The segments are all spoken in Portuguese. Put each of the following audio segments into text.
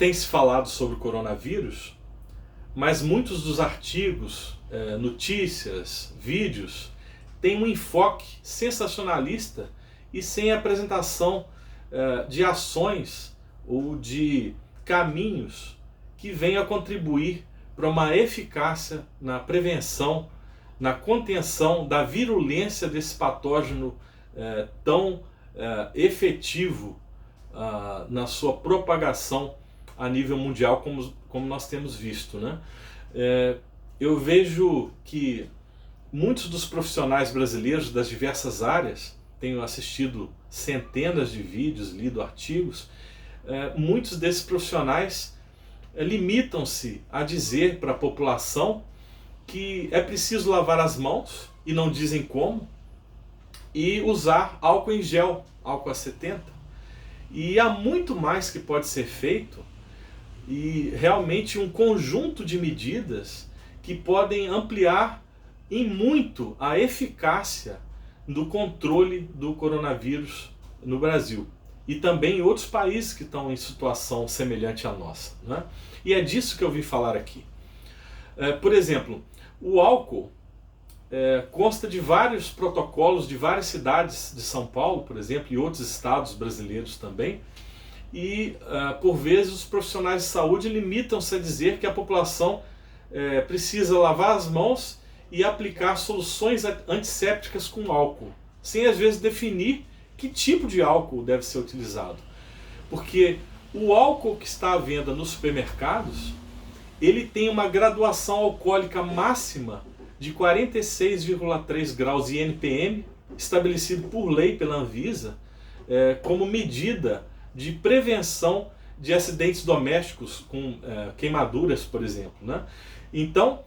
tem se falado sobre o coronavírus, mas muitos dos artigos, notícias, vídeos, têm um enfoque sensacionalista e sem apresentação de ações ou de caminhos que venham a contribuir para uma eficácia na prevenção, na contenção da virulência desse patógeno tão efetivo na sua propagação a nível mundial, como nós temos visto, né? Eu vejo que muitos dos profissionais brasileiros das diversas áreas, tenho assistido centenas de vídeos, lido artigos, muitos desses profissionais limitam-se a dizer para a população que é preciso lavar as mãos, e não dizem como, e usar álcool em gel, álcool a 70. E há muito mais que pode ser feito, e realmente um conjunto de medidas que podem ampliar em muito a eficácia do controle do coronavírus no Brasil. E também em outros países que estão em situação semelhante à nossa, né? E é disso que eu vim falar aqui. Por exemplo, o álcool consta de vários protocolos de várias cidades de São Paulo, por exemplo, e outros estados brasileiros também. E, por vezes, os profissionais de saúde limitam-se a dizer que a população precisa lavar as mãos e aplicar soluções antissépticas com álcool, sem às vezes definir que tipo de álcool deve ser utilizado. Porque o álcool que está à venda nos supermercados, ele tem uma graduação alcoólica máxima de 46,3 graus INPM, estabelecido por lei pela Anvisa, como medida de prevenção de acidentes domésticos com queimaduras, por exemplo, né? Então,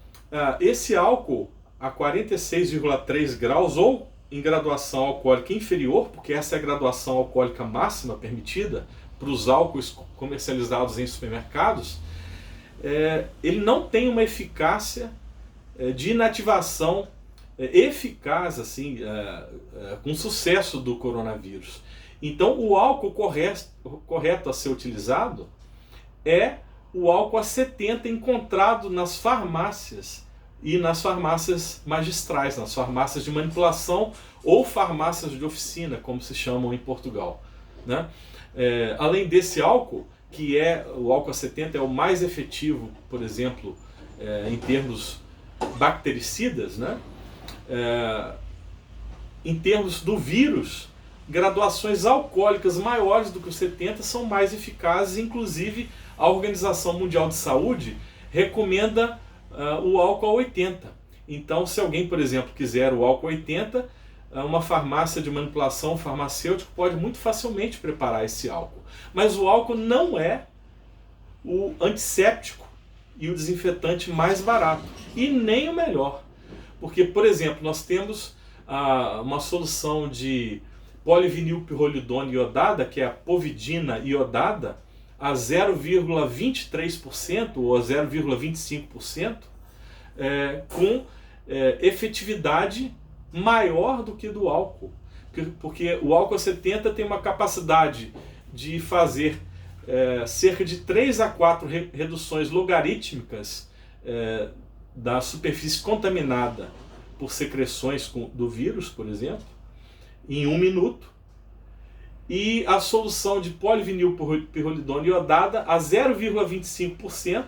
esse álcool a 46,3 graus ou em graduação alcoólica inferior, porque essa é a graduação alcoólica máxima permitida para os álcools comercializados em supermercados, ele não tem uma eficácia de inativação eficaz, assim, com sucesso do coronavírus. Então, o álcool correto a ser utilizado é o álcool a 70 encontrado nas farmácias e nas farmácias magistrais, nas farmácias de manipulação ou farmácias de oficina, como se chamam em Portugal, né? Além desse álcool, que o álcool a 70 é o mais efetivo, por exemplo, em termos bactericidas, né? Em termos do vírus, graduações alcoólicas maiores do que os 70 são mais eficazes. Inclusive, a Organização Mundial de Saúde recomenda o álcool a 80. Então, se alguém, por exemplo, quiser o álcool a 80, uma farmácia de manipulação, um farmacêutico pode muito facilmente preparar esse álcool. Mas o álcool não é o antisséptico e o desinfetante mais barato, e nem o melhor. Porque, por exemplo, nós temos uma solução de polivinilpirrolidona iodada, que é a povidina iodada, a 0,23% ou a 0,25%, com efetividade maior do que do álcool. Porque o álcool a 70 tem uma capacidade de fazer cerca de 3 a 4 reduções logarítmicas da superfície contaminada por secreções do vírus, por exemplo, em 1 minuto. E a solução de polivinilpirrolidona iodada a 0,25%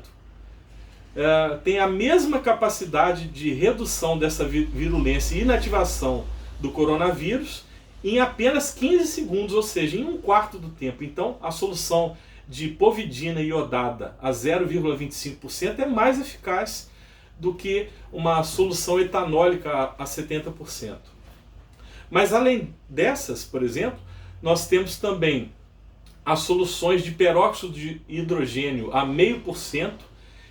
tem a mesma capacidade de redução dessa virulência e inativação do coronavírus em apenas 15 segundos, ou seja, em 1/4 do tempo. Então, a solução de povidina iodada a 0,25% é mais eficaz do que uma solução etanólica a 70%. Mas além dessas, por exemplo, nós temos também as soluções de peróxido de hidrogênio a 0,5%,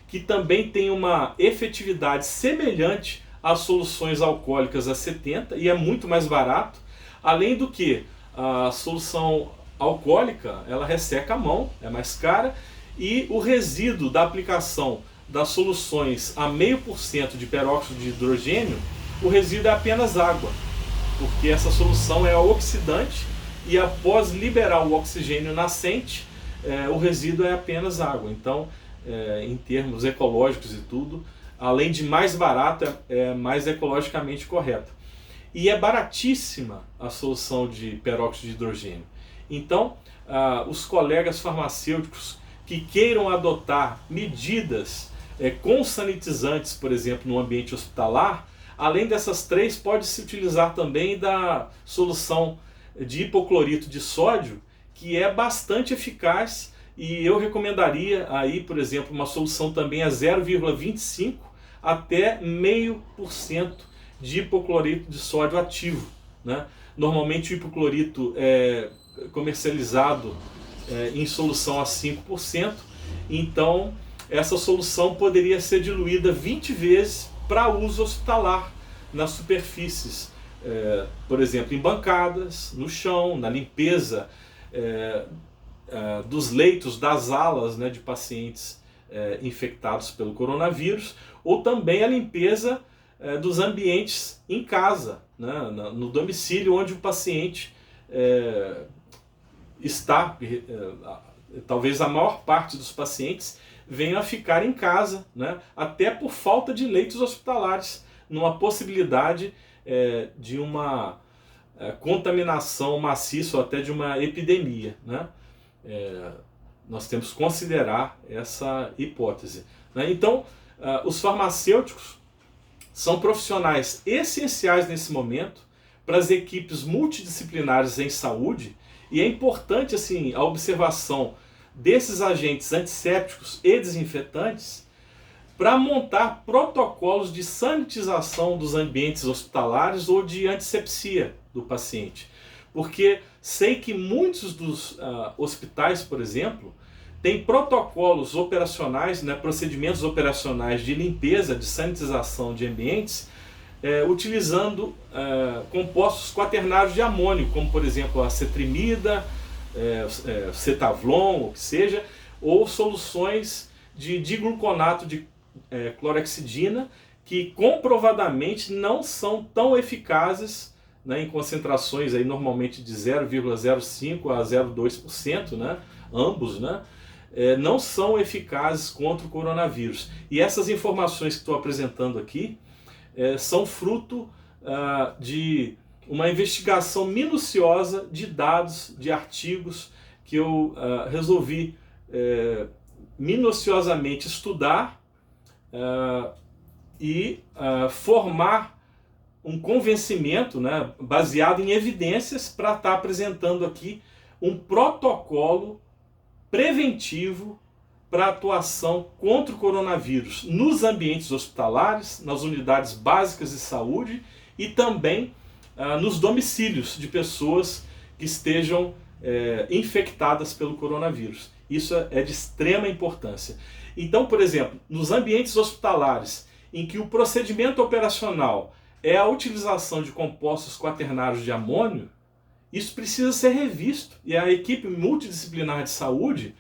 que também tem uma efetividade semelhante às soluções alcoólicas a 70% e é muito mais barato. Além do que a solução alcoólica, ela resseca a mão, é mais cara, e o resíduo da aplicação das soluções a 0,5% de peróxido de hidrogênio, o resíduo é apenas água, porque essa solução é oxidante e após liberar o oxigênio nascente, o resíduo é apenas água. Então, em termos ecológicos e tudo, além de mais barata, é mais ecologicamente correta. E é baratíssima a solução de peróxido de hidrogênio. Então, os colegas farmacêuticos que queiram adotar medidas com sanitizantes, por exemplo, no ambiente hospitalar, além dessas três, pode-se utilizar também da solução de hipoclorito de sódio, que é bastante eficaz, e eu recomendaria aí, por exemplo, uma solução também a 0,25 até 0,5% de hipoclorito de sódio ativo, né? Normalmente o hipoclorito é comercializado em solução a 5%, então essa solução poderia ser diluída 20 vezes para uso hospitalar nas superfícies, por exemplo, em bancadas, no chão, na limpeza dos leitos, das alas, né, de pacientes infectados pelo coronavírus, ou também a limpeza dos ambientes em casa, né, no domicílio onde o paciente está. Talvez a maior parte dos pacientes venham a ficar em casa, né, até por falta de leitos hospitalares, numa possibilidade de uma contaminação maciça ou até de uma epidemia, né? Nós temos que considerar essa hipótese, né? Então, os farmacêuticos são profissionais essenciais nesse momento para as equipes multidisciplinares em saúde, e é importante assim, a observação desses agentes antissépticos e desinfetantes para montar protocolos de sanitização dos ambientes hospitalares ou de antisepsia do paciente. Porque sei que muitos dos hospitais, por exemplo, têm protocolos operacionais, né, procedimentos operacionais de limpeza, de sanitização de ambientes, utilizando compostos quaternários de amônio, como por exemplo a cetrimida, cetavlon, o que seja, ou soluções de digluconato de clorexidina, que comprovadamente não são tão eficazes, né, em concentrações aí, normalmente de 0,05 a 0,2%, né, ambos, né, não são eficazes contra o coronavírus. E essas informações que estou apresentando aqui são fruto de uma investigação minuciosa de dados, de artigos que eu resolvi minuciosamente estudar e formar um convencimento, né, baseado em evidências, para estar apresentando aqui um protocolo preventivo para atuação contra o coronavírus nos ambientes hospitalares, nas unidades básicas de saúde e também nos domicílios de pessoas que estejam infectadas pelo coronavírus. Isso é de extrema importância. Então, por exemplo, nos ambientes hospitalares em que o procedimento operacional é a utilização de compostos quaternários de amônio, isso precisa ser revisto. E a equipe multidisciplinar de saúde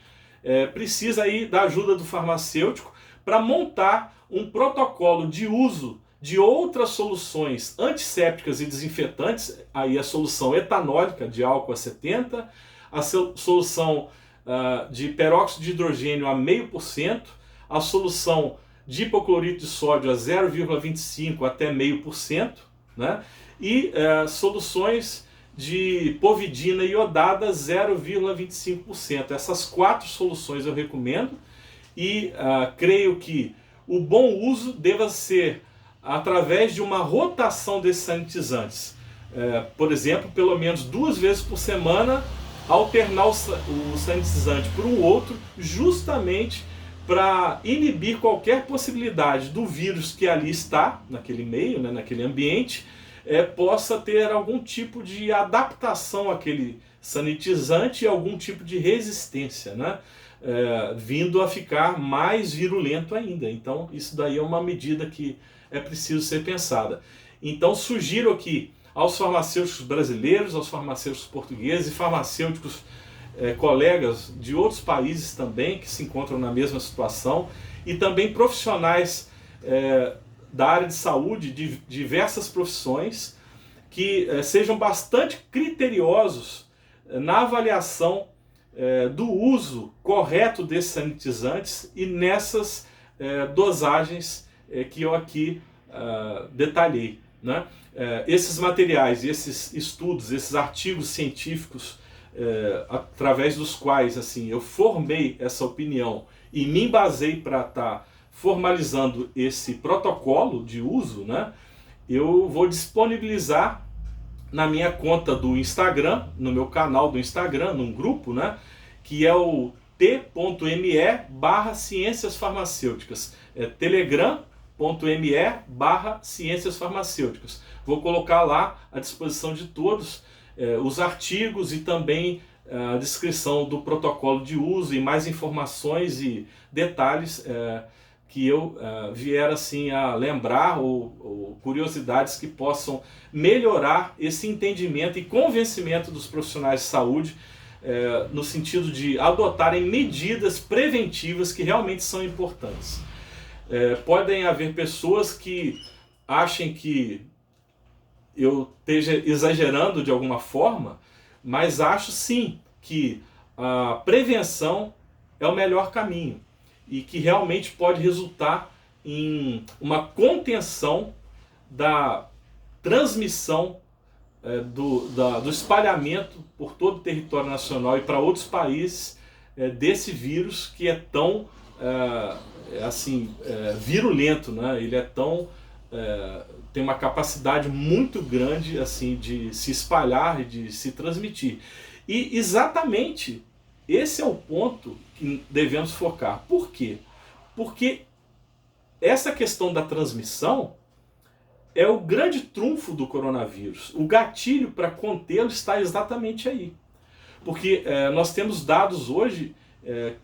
precisa aí da ajuda do farmacêutico para montar um protocolo de uso de outras soluções antissépticas e desinfetantes, aí a solução etanólica de álcool a 70%, a solução de peróxido de hidrogênio a 0,5%, a solução de hipoclorito de sódio a 0,25 até 0,5%, né? E soluções de povidina iodada 0,25%. Essas 4 soluções eu recomendo e creio que o bom uso deva ser através de uma rotação desses sanitizantes. Por exemplo, pelo menos 2 vezes por semana, alternar o sanitizante por um outro, justamente para inibir qualquer possibilidade do vírus que ali está, naquele meio, né, naquele ambiente, possa ter algum tipo de adaptação àquele sanitizante e algum tipo de resistência, né, vindo a ficar mais virulento ainda. Então isso daí é uma medida que é preciso ser pensada. Então sugiro aqui aos farmacêuticos brasileiros, aos farmacêuticos portugueses e farmacêuticos colegas de outros países também que se encontram na mesma situação, e também profissionais da área de saúde, de diversas profissões, que sejam bastante criteriosos na avaliação do uso correto desses sanitizantes e nessas dosagens que eu aqui detalhei, né? Esses materiais, esses estudos, esses artigos científicos através dos quais assim eu formei essa opinião e me embasei para estar formalizando esse protocolo de uso, né? Eu vou disponibilizar na minha conta do Instagram, no meu canal do Instagram, num grupo, né? Que é o t.me/ciências farmacêuticas. É telegram.me/ciências farmacêuticas. Vou colocar lá à disposição de todos os artigos e também a descrição do protocolo de uso e mais informações e detalhes que eu vier assim a lembrar ou curiosidades que possam melhorar esse entendimento e convencimento dos profissionais de saúde no sentido de adotarem medidas preventivas que realmente são importantes. Podem haver pessoas que achem que eu esteja exagerando de alguma forma, mas acho sim que a prevenção é o melhor caminho e que realmente pode resultar em uma contenção da transmissão do espalhamento por todo o território nacional e para outros países desse vírus que é tão virulento, né? Ele é tão tem uma capacidade muito grande assim de se espalhar e de se transmitir. E exatamente esse é o ponto que devemos focar. Por quê? Porque essa questão da transmissão é o grande trunfo do coronavírus. O gatilho para contê-lo está exatamente aí. Porque nós temos dados hoje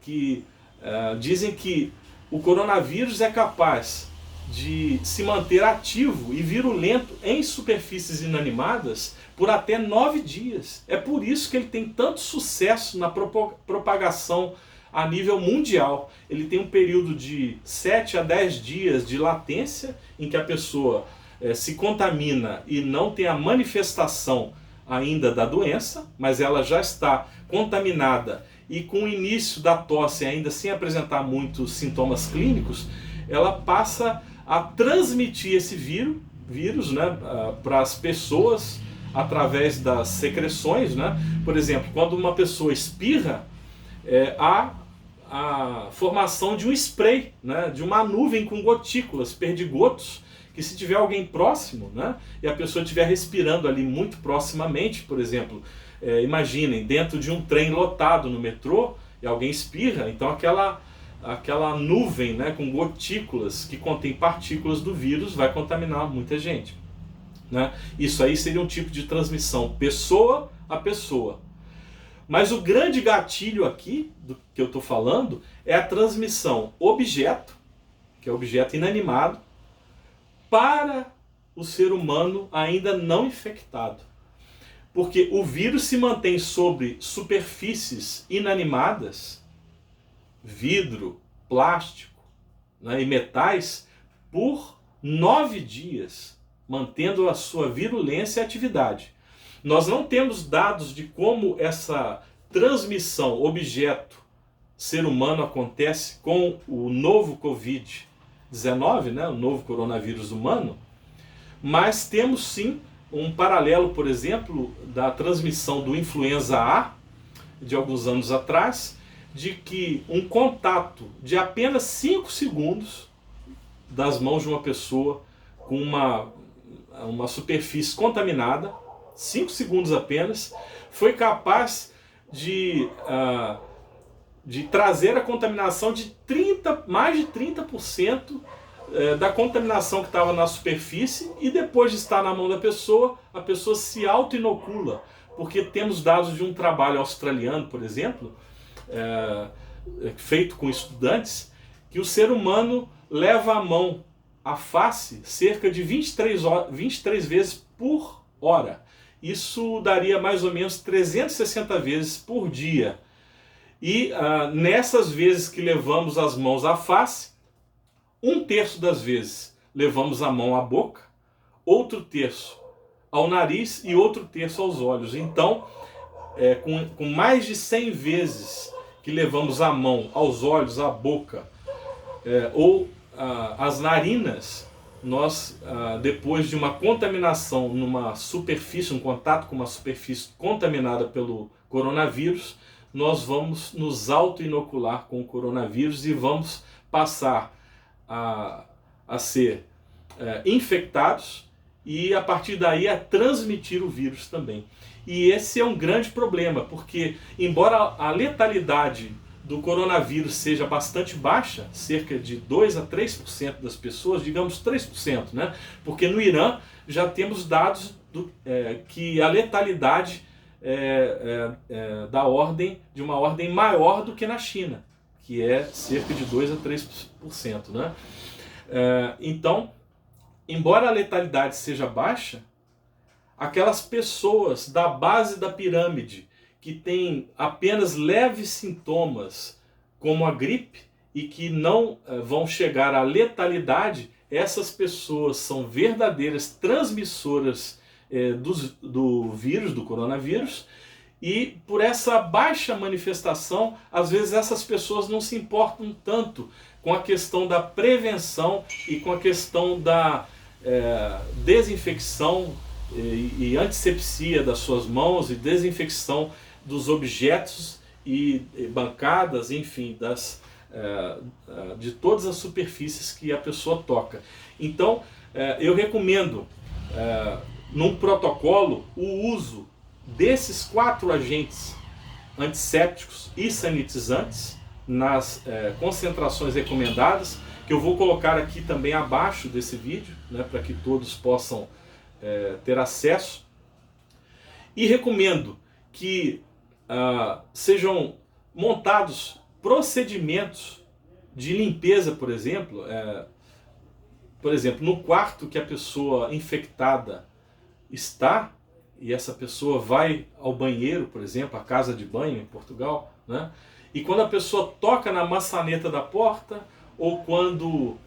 que dizem que o coronavírus é capaz de se manter ativo e virulento em superfícies inanimadas por até 9 dias. É por isso que ele tem tanto sucesso na propagação a nível mundial. Ele tem um período de 7 a 10 dias de latência em que a pessoa se contamina e não tem a manifestação ainda da doença, mas ela já está contaminada e com o início da tosse ainda sem apresentar muitos sintomas clínicos, ela passa a transmitir esse vírus, né, para as pessoas através das secreções, né? Por exemplo, quando uma pessoa espirra, há a formação de um spray, né, de uma nuvem com gotículas, perdigotos, que se tiver alguém próximo, né, e a pessoa estiver respirando ali muito proximamente, por exemplo, imaginem, dentro de um trem lotado no metrô, e alguém espirra, então aquela nuvem, né, com gotículas que contém partículas do vírus vai contaminar muita gente, né? Isso aí seria um tipo de transmissão pessoa a pessoa. Mas o grande gatilho aqui do que eu estou falando é a transmissão objeto, que é objeto inanimado, para o ser humano ainda não infectado. Porque o vírus se mantém sobre superfícies inanimadas, vidro, plástico, né, e metais, por 9 dias, mantendo a sua virulência e atividade. Nós não temos dados de como essa transmissão objeto-ser humano acontece com o novo Covid-19, né, o novo coronavírus humano, mas temos sim um paralelo, por exemplo, da transmissão do influenza A, de alguns anos atrás, de que um contato de apenas 5 segundos das mãos de uma pessoa com uma superfície contaminada, 5 segundos apenas, foi capaz de trazer a contaminação de mais de 30% da contaminação que estava na superfície, e depois de estar na mão da pessoa, a pessoa se auto-inocula, porque temos dados de um trabalho australiano, por exemplo, feito com estudantes, que o ser humano leva a mão à face cerca de 23 vezes por hora. Isso daria mais ou menos 360 vezes por dia. E nessas vezes que levamos as mãos à face, 1/3 das vezes levamos a mão à boca, outro terço ao nariz e outro terço aos olhos. Então, com mais de 100 vezes que levamos a mão aos olhos, à boca ou às narinas, nós, depois de uma contaminação numa superfície, um contato com uma superfície contaminada pelo coronavírus, nós vamos nos auto-inocular com o coronavírus e vamos passar a ser infectados e a partir daí a transmitir o vírus também. E esse é um grande problema, porque embora a letalidade do coronavírus seja bastante baixa, cerca de 2 a 3% das pessoas, digamos 3%, né? Porque no Irã já temos dados que a letalidade de uma ordem maior do que na China, que é cerca de 2 a 3%, né? Então, embora a letalidade seja baixa, aquelas pessoas da base da pirâmide que têm apenas leves sintomas, como a gripe, e que não vão chegar à letalidade, essas pessoas são verdadeiras transmissoras do vírus, do coronavírus, e por essa baixa manifestação, às vezes essas pessoas não se importam tanto com a questão da prevenção e com a questão da desinfecção e antisepsia das suas mãos e desinfecção dos objetos e bancadas, enfim, de todas as superfícies que a pessoa toca. Então, eu recomendo, num protocolo, o uso desses 4 agentes antissépticos e sanitizantes nas concentrações recomendadas, que eu vou colocar aqui também abaixo desse vídeo, né, para que todos possam ter acesso. E recomendo que sejam montados procedimentos de limpeza, por exemplo, no quarto que a pessoa infectada está, e essa pessoa vai ao banheiro, por exemplo, a casa de banho em Portugal, né? E quando a pessoa toca na maçaneta da porta, ou quando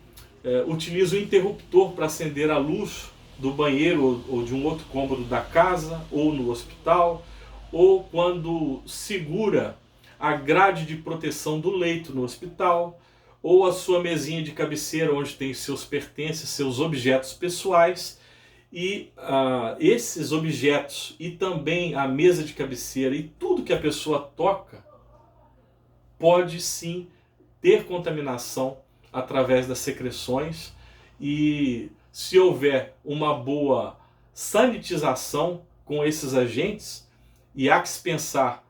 utiliza o interruptor para acender a luz do banheiro ou de um outro cômodo da casa, ou no hospital, ou quando segura a grade de proteção do leito no hospital, ou a sua mesinha de cabeceira onde tem seus pertences, seus objetos pessoais, e esses objetos e também a mesa de cabeceira e tudo que a pessoa toca pode sim ter contaminação através das secreções, e se houver uma boa sanitização com esses agentes, e há que se pensar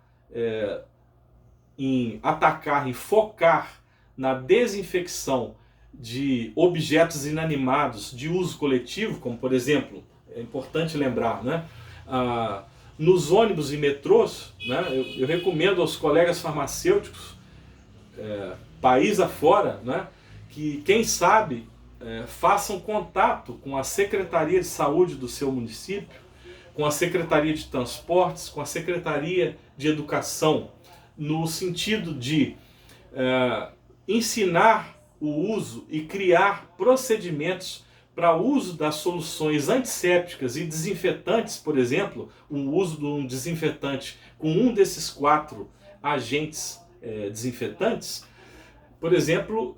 em atacar, em focar na desinfecção de objetos inanimados de uso coletivo, como por exemplo, é importante lembrar, né, nos ônibus e metrôs, né, eu recomendo aos colegas farmacêuticos, país afora, né, que quem sabe façam contato com a Secretaria de Saúde do seu município, com a Secretaria de Transportes, com a Secretaria de Educação, no sentido de ensinar o uso e criar procedimentos para o uso das soluções antissépticas e desinfetantes, por exemplo, o uso de um desinfetante com um desses 4 agentes desinfetantes, por exemplo,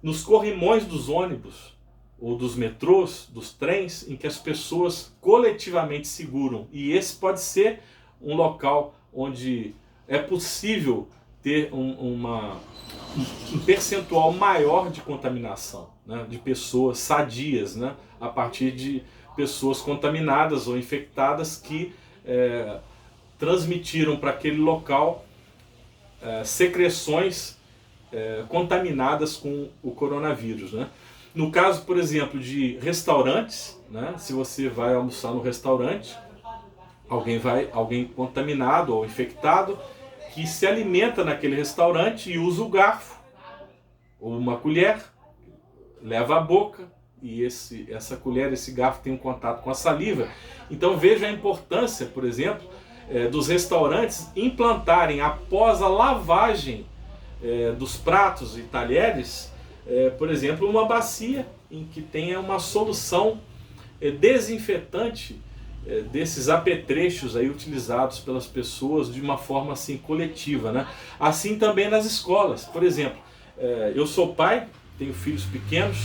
nos corrimões dos ônibus ou dos metrôs, dos trens, em que as pessoas coletivamente seguram. E esse pode ser um local onde é possível ter um percentual maior de contaminação, né, de pessoas sadias, né, a partir de pessoas contaminadas ou infectadas que transmitiram para aquele local secreções contaminadas com o coronavírus, né? No caso, por exemplo, de restaurantes, né, se você vai almoçar no restaurante, alguém contaminado ou infectado que se alimenta naquele restaurante e usa o garfo ou uma colher, leva à boca, e essa colher, esse garfo tem um contato com a saliva. Então veja a importância, por exemplo, dos restaurantes implantarem, após a lavagem dos pratos e talheres, por exemplo, uma bacia em que tenha uma solução desinfetante desses apetrechos aí utilizados pelas pessoas de uma forma assim coletiva, né? Assim também nas escolas. Por exemplo, eu sou pai, tenho filhos pequenos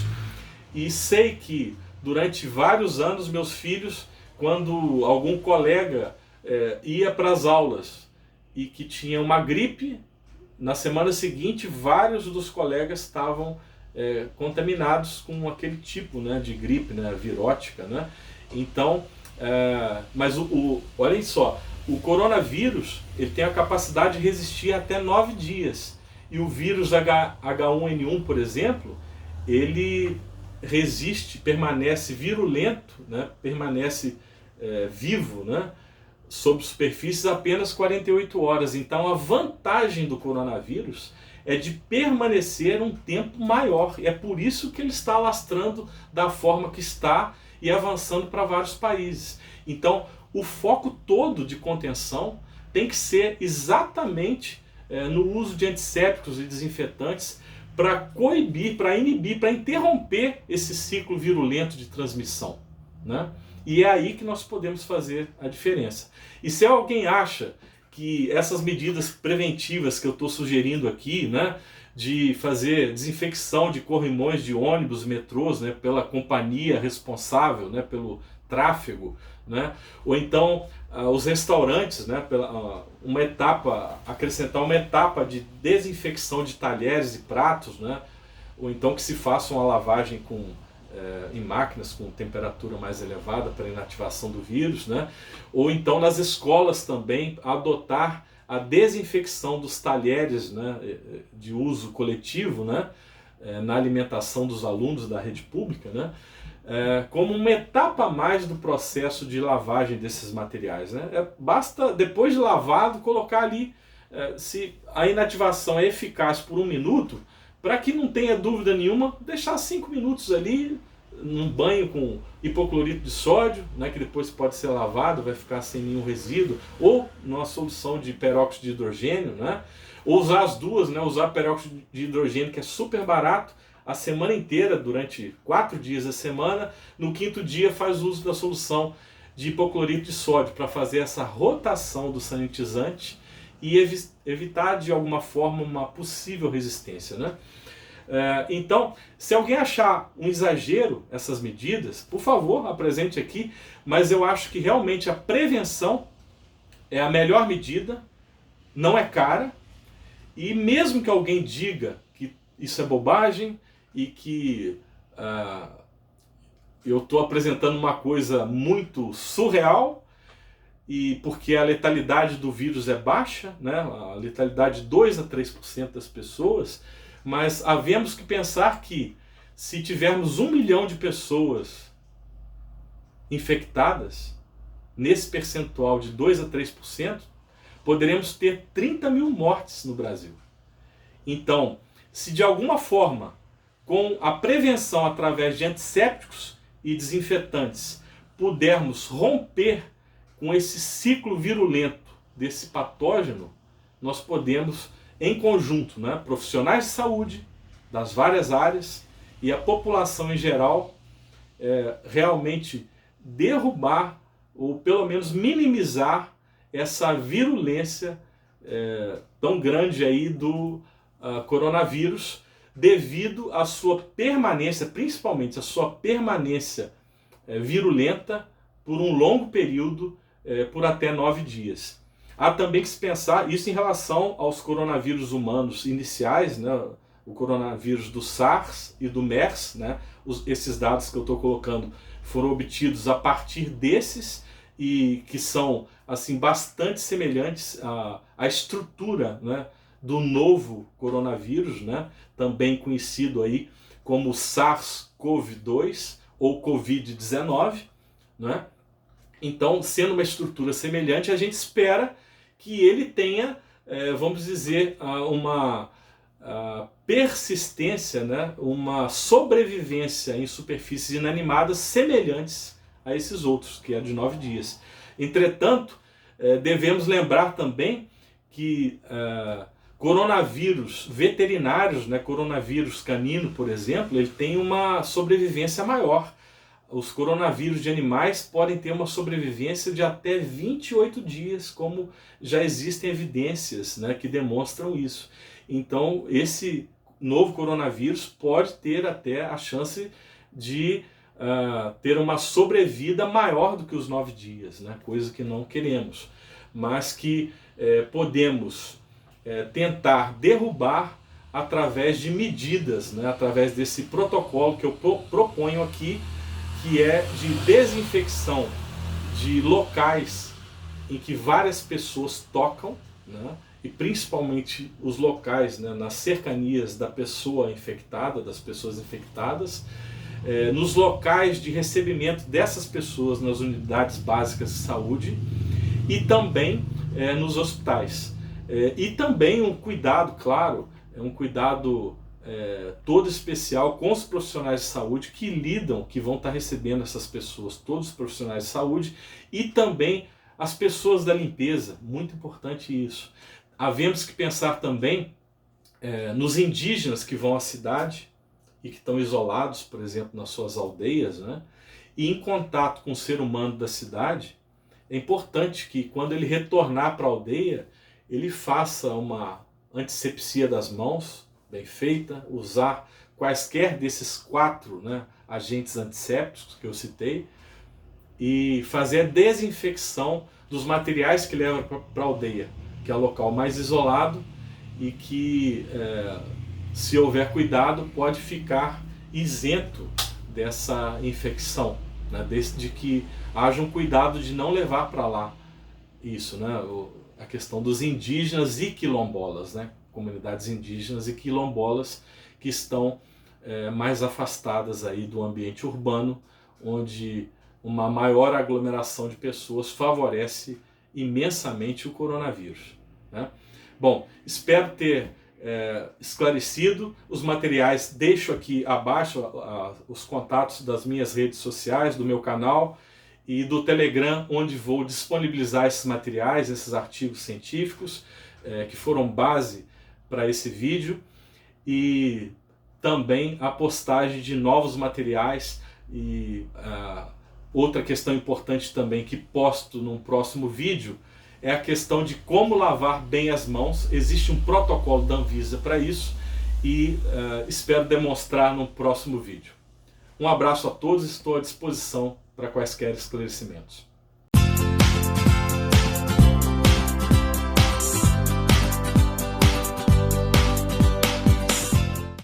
e sei que durante vários anos meus filhos, quando algum colega ia para as aulas e que tinha uma gripe, na semana seguinte vários dos colegas estavam contaminados com aquele tipo, né, de gripe, né, virótica, né? Então, mas olhem só, o coronavírus ele tem a capacidade de resistir até 9 dias. E o vírus H1N1, por exemplo, ele resiste, permanece virulento, né, permanece vivo, né, sob superfícies apenas 48 horas. Então a vantagem do coronavírus é de permanecer um tempo maior. E é por isso que ele está alastrando da forma que está e avançando para vários países. Então, o foco todo de contenção tem que ser exatamente no uso de antissépticos e desinfetantes para coibir, para inibir, para interromper esse ciclo virulento de transmissão, né? E é aí que nós podemos fazer a diferença. E se alguém acha que essas medidas preventivas que eu estou sugerindo aqui, né, de fazer desinfecção de corrimões de ônibus, metrôs, né, pela companhia responsável, né, pelo tráfego, né, ou então os restaurantes, né, acrescentar uma etapa de desinfecção de talheres e pratos, né, ou então que se faça uma lavagem em máquinas com temperatura mais elevada para inativação do vírus, né, ou então nas escolas também adotar a desinfecção dos talheres, né, de uso coletivo, né, na alimentação dos alunos da rede pública, né, como uma etapa a mais do processo de lavagem desses materiais, né. Basta, depois de lavado, colocar ali se a inativação é eficaz por 1 minuto, para que não tenha dúvida nenhuma, deixar 5 minutos ali, num banho com hipoclorito de sódio, né, que depois pode ser lavado, vai ficar sem nenhum resíduo, ou numa solução de peróxido de hidrogênio, né, ou usar as duas, né, usar peróxido de hidrogênio, que é super barato, a semana inteira, durante 4 dias da semana. No 5º dia faz uso da solução de hipoclorito de sódio para fazer essa rotação do sanitizante e evitar de alguma forma uma possível resistência, né? Então, se alguém achar um exagero essas medidas, por favor, apresente aqui, mas eu acho que realmente a prevenção é a melhor medida, não é cara, e mesmo que alguém diga que isso é bobagem e que eu estou apresentando uma coisa muito surreal, e porque a letalidade do vírus é baixa, né? A letalidade de 2 a 3% das pessoas, mas havemos que pensar que se tivermos 1 milhão de pessoas infectadas, nesse percentual de 2 a 3%, poderemos ter 30 mil mortes no Brasil. Então, se de alguma forma, com a prevenção através de antissépticos e desinfetantes, pudermos romper com esse ciclo virulento desse patógeno, nós podemos, em conjunto, né, profissionais de saúde das várias áreas e a população em geral, realmente derrubar ou pelo menos minimizar essa virulência tão grande aí do coronavírus, devido à sua permanência, principalmente a sua permanência virulenta por um longo período, por até 9 dias. Há também que se pensar isso em relação aos coronavírus humanos iniciais, né? O coronavírus do SARS e do MERS, né? Esses dados que eu estou colocando foram obtidos a partir desses e que são assim bastante semelhantes à estrutura, né, do novo coronavírus, né? Também conhecido aí como SARS-CoV-2 ou Covid-19, né? Então, sendo uma estrutura semelhante, a gente espera que ele tenha, vamos dizer, uma persistência, né? Uma sobrevivência em superfícies inanimadas semelhantes a esses outros, que é de 9 dias. Entretanto, devemos lembrar também que coronavírus veterinários, né? Coronavírus canino, por exemplo, ele tem uma sobrevivência maior. os coronavírus de animais podem ter uma sobrevivência de até 28 dias, como já existem evidências, né, que demonstram isso. Então, esse novo coronavírus pode ter até a chance de ter uma sobrevida maior do que os 9 dias, né, coisa que não queremos, mas que podemos tentar derrubar através de medidas, né, através desse protocolo que eu proponho aqui, que é de desinfecção de locais em que várias pessoas tocam, né, e principalmente os locais, né, nas cercanias da pessoa infectada, das pessoas infectadas, nos locais de recebimento dessas pessoas nas unidades básicas de saúde e também nos hospitais. E também um cuidado, claro, um cuidado todo especial com os profissionais de saúde que lidam, que vão estar recebendo essas pessoas, todos os profissionais de saúde e também as pessoas da limpeza, muito importante isso. Havemos que pensar também nos indígenas que vão à cidade e que estão isolados, por exemplo, nas suas aldeias, né? E em contato com o ser humano da cidade, é importante que quando ele retornar para a aldeia, ele faça uma antisepsia das mãos, bem feita, usar quaisquer desses 4, né, agentes antissépticos que eu citei e fazer a desinfecção dos materiais que leva para a aldeia, que é o local mais isolado e que, se houver cuidado, pode ficar isento dessa infecção, né, desde que haja um cuidado de não levar para lá isso, né, a questão dos indígenas e quilombolas, né, comunidades indígenas e quilombolas que estão mais afastadas aí do ambiente urbano, onde uma maior aglomeração de pessoas favorece imensamente o coronavírus, né? Bom, espero ter esclarecido. Os materiais deixo aqui abaixo, os contatos das minhas redes sociais, do meu canal e do Telegram, onde vou disponibilizar esses materiais, esses artigos científicos que foram base para esse vídeo, e também a postagem de novos materiais. E outra questão importante também que posto num próximo vídeo é a questão de como lavar bem as mãos. Existe um protocolo da Anvisa para isso e espero demonstrar no próximo vídeo. Um abraço a todos, estou à disposição para quaisquer esclarecimentos.